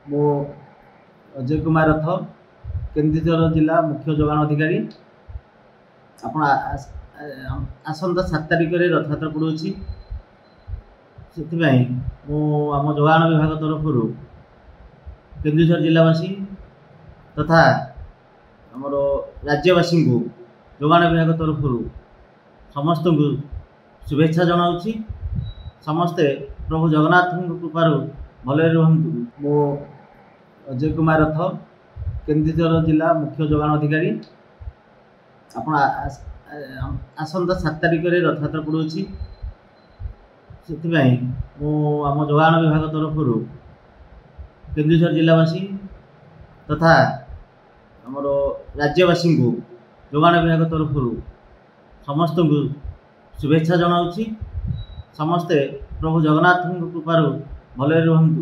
मो अजय कुमार रथ केन्दुझर जिला मुख्य जोगाण अधिकारी। आपण आसंता 7 तारिख में रथयात्रा पड़ूँ से आम जोगाण विभाग तरफ केन्दुझर जिलावासी तथा आमर राज्यवासी को जोगाण विभाग तरफ समस्त को शुभेच्छा जनाऊँगी। समस्ते प्रभु जगन्नाथ कृपार भले रुहतु। मो अजय कुमार रथ केन्दुझर जिला मुख्य जोगाण अधिकारी। आपण आसंता 7 तारिख में रथयात्रा पड़ूँ से आम जोगाण विभाग तरफ केन्दुझर जिलावासी तथा आमर राज्यवासी को जोगाण विभाग तरफ समस्त को शुभेच्छा जनाऊँगी। समस्ते प्रभु जगन्नाथ कृपार भले रुहतु।